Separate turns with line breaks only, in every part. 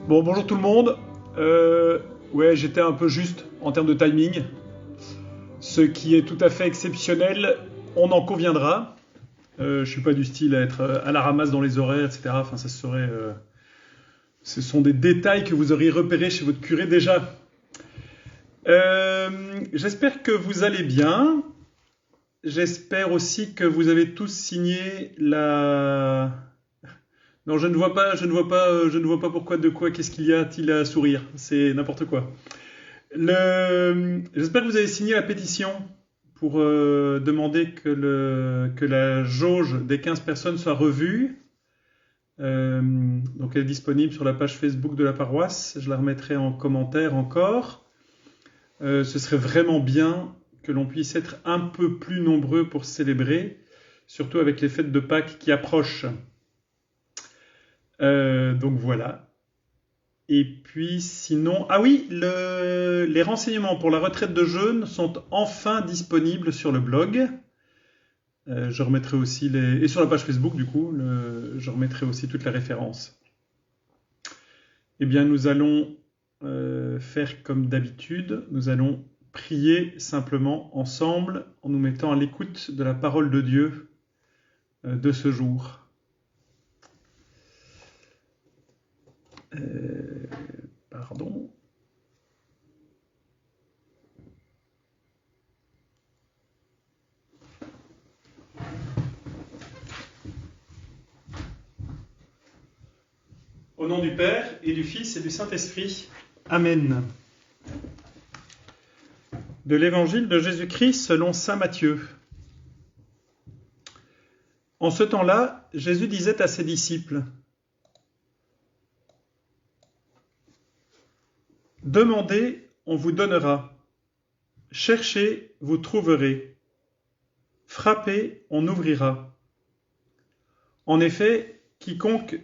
Bon, bonjour tout le monde. Ouais, j'étais un peu juste en termes de timing, ce qui est tout à fait exceptionnel, on en conviendra. Je suis pas du style à être à la ramasse dans les horaires, etc. Enfin, ça serait, ce sont des détails que vous auriez repérés chez votre curé déjà. J'espère que vous allez bien. J'espère aussi que vous avez tous signé la... Non, je ne vois pas, je ne vois pas pourquoi, de quoi, qu'est-ce qu'il y a-t-il à sourire. C'est n'importe quoi. J'espère que vous avez signé la pétition pour demander que la jauge des 15 personnes soit revue. Donc elle est disponible sur la page Facebook de la paroisse. Je la remettrai en commentaire encore. Ce serait vraiment bien que l'on puisse être un peu plus nombreux pour célébrer, surtout avec les fêtes de Pâques qui approchent. Donc voilà. Et puis sinon... Ah oui, les renseignements pour la retraite de jeûne sont enfin disponibles sur le blog. Je remettrai aussi les... Et sur la page Facebook, du coup, je remettrai aussi toutes les références. Eh bien, nous allons faire comme d'habitude. Nous allons prier simplement ensemble en nous mettant à l'écoute de la parole de Dieu de ce jour. Pardon. Au nom du Père, et du Fils, et du Saint-Esprit. Amen. De l'Évangile de Jésus-Christ selon saint Matthieu. En ce temps-là, Jésus disait à ses disciples : « Demandez, on vous donnera. Cherchez, vous trouverez. Frappez, on ouvrira. En effet, quiconque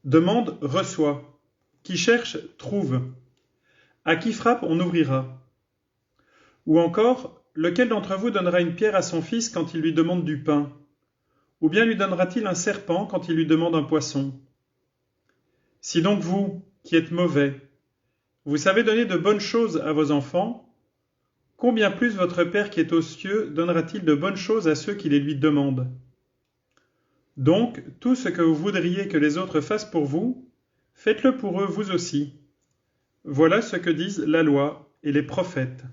demande, reçoit. Qui cherche, trouve. À qui frappe, on ouvrira. Ou encore, lequel d'entre vous donnera une pierre à son fils quand il lui demande du pain? Ou bien lui donnera-t-il un serpent quand il lui demande un poisson? Si donc vous, qui êtes mauvais, vous savez donner de bonnes choses à vos enfants, combien plus votre Père qui est aux cieux donnera-t-il de bonnes choses à ceux qui les lui demandent? Donc, tout ce que vous voudriez que les autres fassent pour vous, faites-le pour eux vous aussi. Voilà ce que disent la loi et les prophètes.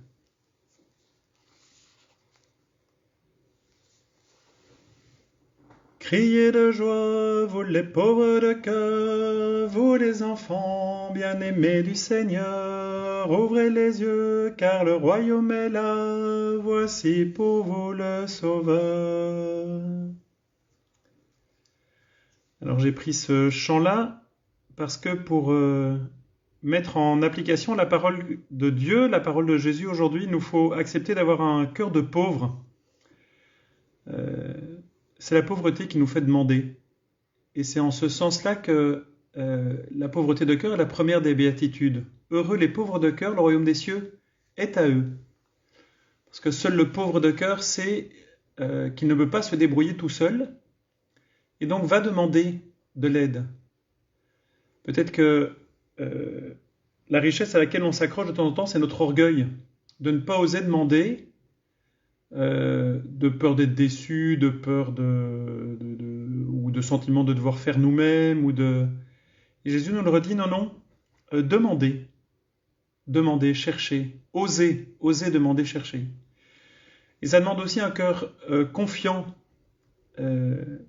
Criez de joie, vous les pauvres de cœur, vous les enfants bien-aimés du Seigneur, ouvrez les yeux, car le royaume est là, voici pour vous le Sauveur. Alors j'ai pris ce chant-là parce que pour mettre en application la parole de Dieu, la parole de Jésus aujourd'hui, il nous faut accepter d'avoir un cœur de pauvre. C'est la pauvreté qui nous fait demander. Et c'est en ce sens-là que la pauvreté de cœur est la première des béatitudes. Heureux les pauvres de cœur, le royaume des cieux est à eux. Parce que seul le pauvre de cœur sait qu'il ne peut pas se débrouiller tout seul, et donc va demander de l'aide. Peut-être que la richesse à laquelle on s'accroche de temps en temps, c'est notre orgueil, de ne pas oser demander, de peur d'être déçu, de peur ou de sentiment de devoir faire nous-mêmes, Et Jésus nous le redit, non, demandez, cherchez, osez demander, chercher. Et ça demande aussi un cœur confiant.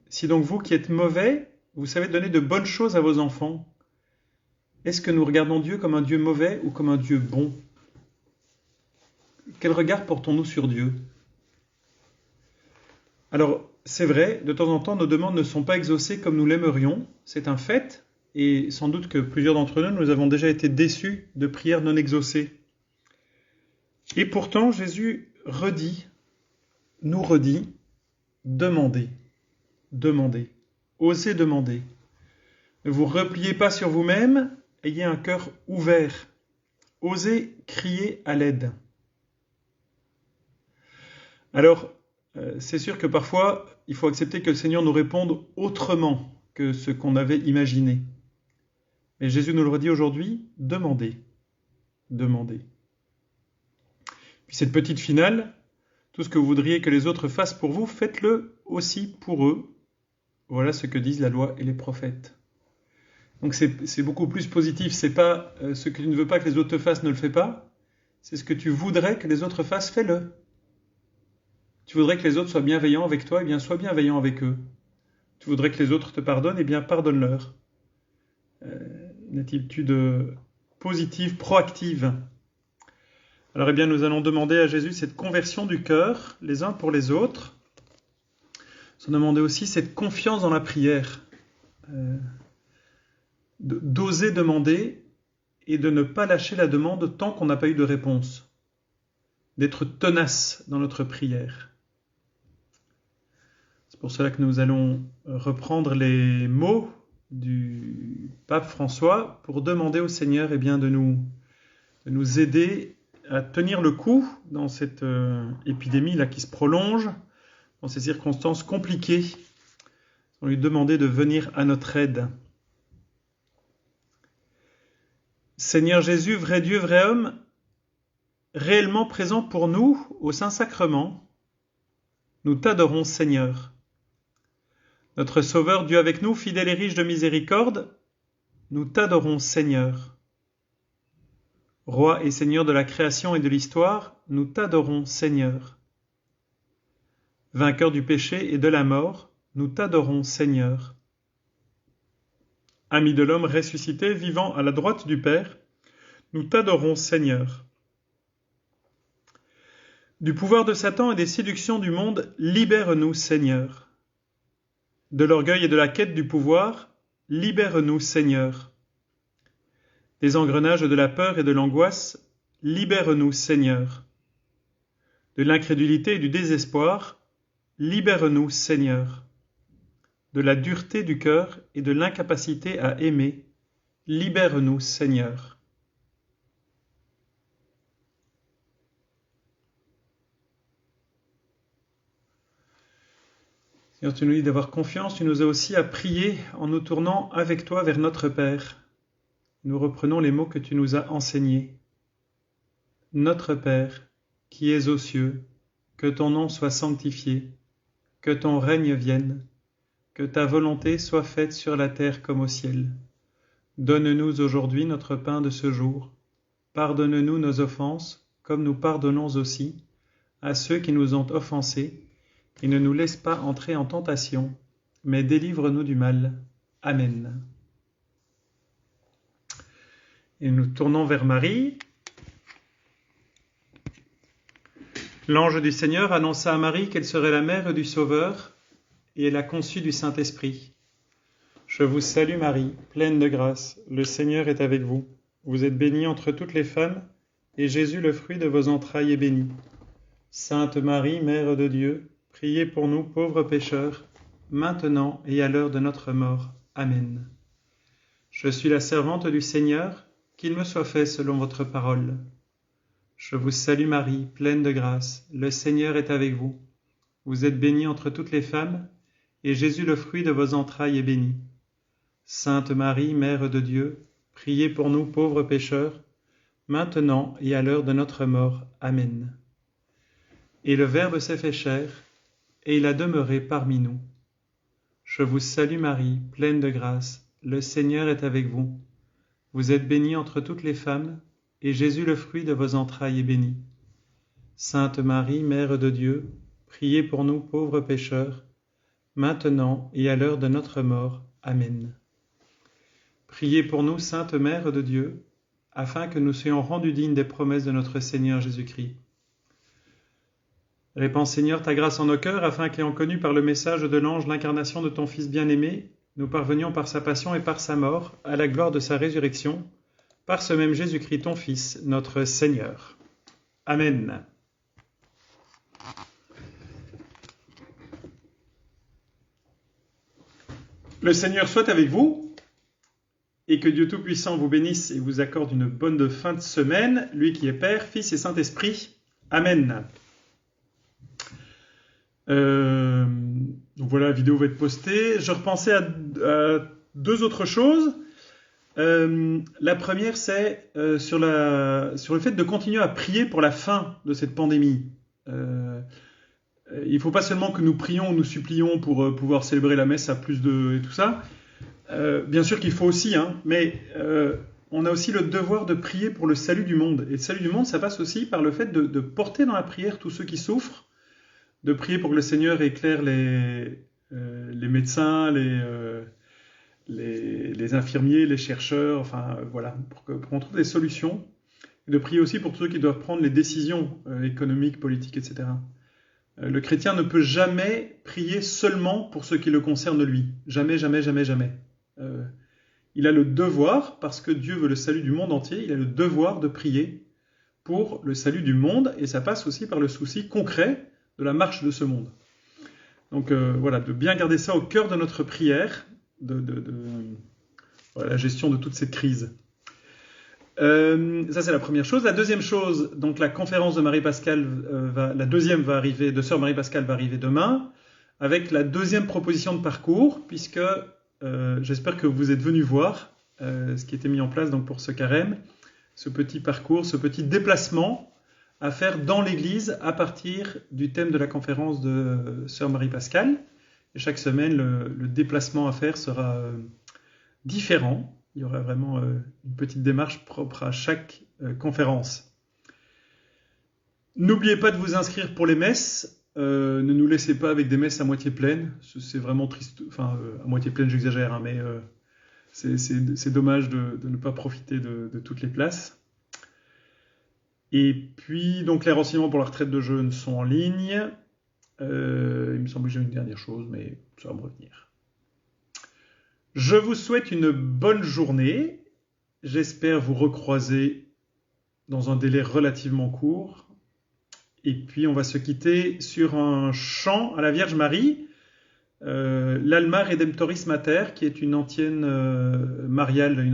Si donc vous qui êtes mauvais, vous savez donner de bonnes choses à vos enfants, est-ce que nous regardons Dieu comme un Dieu mauvais ou comme un Dieu bon? Quel regard portons-nous sur Dieu? Alors, c'est vrai, de temps en temps, nos demandes ne sont pas exaucées comme nous l'aimerions, c'est un fait, et sans doute que plusieurs d'entre nous avons déjà été déçus de prières non exaucées. Et pourtant, Jésus nous redit, demandez, demandez, osez demander. Ne vous repliez pas sur vous-même, ayez un cœur ouvert, osez crier à l'aide. Alors, c'est sûr que parfois, il faut accepter que le Seigneur nous réponde autrement que ce qu'on avait imaginé. Mais Jésus nous le redit aujourd'hui, demandez, demandez. Puis cette petite finale, tout ce que vous voudriez que les autres fassent pour vous, faites-le aussi pour eux. Voilà ce que disent la loi et les prophètes. Donc c'est beaucoup plus positif, c'est pas ce que tu ne veux pas que les autres te fassent, ne le fais pas. C'est ce que tu voudrais que les autres fassent, fais-le. Tu voudrais que les autres soient bienveillants avec toi, eh bien sois bienveillant avec eux. Tu voudrais que les autres te pardonnent, eh bien pardonne-leur. Une attitude positive, proactive. Alors eh bien nous allons demander à Jésus cette conversion du cœur, les uns pour les autres. Nous allons demander aussi cette confiance dans la prière. D'oser demander et de ne pas lâcher la demande tant qu'on n'a pas eu de réponse. D'être tenace dans notre prière. C'est pour cela que nous allons reprendre les mots du pape François pour demander au Seigneur de nous aider à tenir le coup dans cette épidémie là qui se prolonge, dans ces circonstances compliquées. On lui demander de venir à notre aide. Seigneur Jésus, vrai Dieu, vrai homme, réellement présent pour nous au Saint-Sacrement, nous t'adorons, Seigneur. Notre Sauveur, Dieu avec nous, fidèle et riche de miséricorde, nous t'adorons, Seigneur. Roi et Seigneur de la création et de l'histoire, nous t'adorons, Seigneur. Vainqueur du péché et de la mort, nous t'adorons, Seigneur. Ami de l'homme ressuscité, vivant à la droite du Père, nous t'adorons, Seigneur. Du pouvoir de Satan et des séductions du monde, libère-nous, Seigneur. De l'orgueil et de la quête du pouvoir, libère-nous, Seigneur. Des engrenages de la peur et de l'angoisse, libère-nous, Seigneur. De l'incrédulité et du désespoir, libère-nous, Seigneur. De la dureté du cœur et de l'incapacité à aimer, libère-nous, Seigneur. Seigneur, tu nous dis d'avoir confiance, tu nous as aussi à prier en nous tournant avec toi vers notre Père. Nous reprenons les mots que tu nous as enseignés. Notre Père, qui es aux cieux, que ton nom soit sanctifié, que ton règne vienne, que ta volonté soit faite sur la terre comme au ciel. Donne-nous aujourd'hui notre pain de ce jour. Pardonne-nous nos offenses, comme nous pardonnons aussi à ceux qui nous ont offensés, et ne nous laisse pas entrer en tentation, mais délivre-nous du mal. Amen. Et nous tournons vers Marie. L'ange du Seigneur annonça à Marie qu'elle serait la mère du Sauveur, et elle a conçu du Saint-Esprit. Je vous salue Marie, pleine de grâce, le Seigneur est avec vous. Vous êtes bénie entre toutes les femmes, et Jésus, le fruit de vos entrailles, est béni. Sainte Marie, Mère de Dieu, priez pour nous pauvres pécheurs, maintenant et à l'heure de notre mort. Amen. Je suis la servante du Seigneur, qu'il me soit fait selon votre parole. Je vous salue Marie, pleine de grâce, le Seigneur est avec vous. Vous êtes bénie entre toutes les femmes, et Jésus, le fruit de vos entrailles, est béni. Sainte Marie, Mère de Dieu, priez pour nous pauvres pécheurs, maintenant et à l'heure de notre mort. Amen. Et le Verbe s'est fait chair, et il a demeuré parmi nous. Je vous salue Marie, pleine de grâce, le Seigneur est avec vous. Vous êtes bénie entre toutes les femmes, et Jésus, le fruit de vos entrailles, est béni. Sainte Marie, Mère de Dieu, priez pour nous pauvres pécheurs, maintenant et à l'heure de notre mort. Amen. Priez pour nous, Sainte Mère de Dieu, afin que nous soyons rendus dignes des promesses de notre Seigneur Jésus-Christ. Répands, Seigneur, ta grâce en nos cœurs, afin qu'ayant connu par le message de l'ange l'incarnation de ton Fils bien-aimé, nous parvenions par sa passion et par sa mort à la gloire de sa résurrection, par ce même Jésus-Christ, ton Fils, notre Seigneur. Amen. Le Seigneur soit avec vous, et que Dieu Tout-Puissant vous bénisse et vous accorde une bonne fin de semaine, lui qui est Père, Fils et Saint-Esprit. Amen. Donc voilà, la vidéo va être postée. Je repensais à deux autres choses. La première, c'est sur le fait de continuer à prier pour la fin de cette pandémie. Il ne faut pas seulement que nous prions, nous supplions pour pouvoir célébrer la messe à plus de... et tout ça. Bien sûr qu'il faut aussi, mais on a aussi le devoir de prier pour le salut du monde. Et le salut du monde, ça passe aussi par le fait de porter dans la prière tous ceux qui souffrent, de prier pour que le Seigneur éclaire les médecins, les infirmiers, les chercheurs, enfin voilà, pour qu'on trouve des solutions. Et de prier aussi pour tous ceux qui doivent prendre les décisions économiques, politiques, etc. Le chrétien ne peut jamais prier seulement pour ce qui le concerne lui. Jamais, jamais, jamais, jamais. Il a le devoir, parce que Dieu veut le salut du monde entier, il a le devoir de prier pour le salut du monde, et ça passe aussi par le souci concret de la marche de ce monde. Donc voilà, de bien garder ça au cœur de notre prière, voilà, la gestion de toute cette crise. Ça c'est la première chose. La deuxième chose, donc la conférence de Marie-Pascale, la deuxième va arriver, de Sœur Marie-Pascale va arriver demain, avec la deuxième proposition de parcours, puisque j'espère que vous êtes venus voir ce qui était mis en place donc pour ce carême, ce petit parcours, ce petit déplacement à faire dans l'église à partir du thème de la conférence de Sœur Marie-Pascale. Et chaque semaine, le déplacement à faire sera différent. Il y aura vraiment une petite démarche propre à chaque conférence. N'oubliez pas de vous inscrire pour les messes. Ne nous laissez pas avec des messes à moitié pleines. C'est vraiment triste. Enfin, à moitié pleine, j'exagère, mais c'est dommage de ne pas profiter de toutes les places. Et puis, donc, les renseignements pour la retraite de jeunes sont en ligne. Il me semble que j'ai une dernière chose, mais ça va me revenir. Je vous souhaite une bonne journée. J'espère vous recroiser dans un délai relativement court. Et puis, on va se quitter sur un chant à la Vierge Marie, l'Alma Redemptoris Mater, qui est une antienne mariale,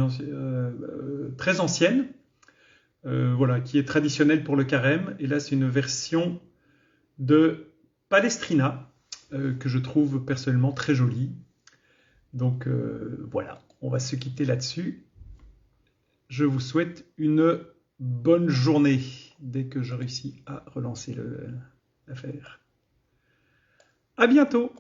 très ancienne, voilà, qui est traditionnelle pour le carême. Et là, c'est une version de Palestrina, que je trouve personnellement très jolie. Donc voilà, on va se quitter là-dessus. Je vous souhaite une bonne journée dès que je réussis à relancer l'affaire. À bientôt!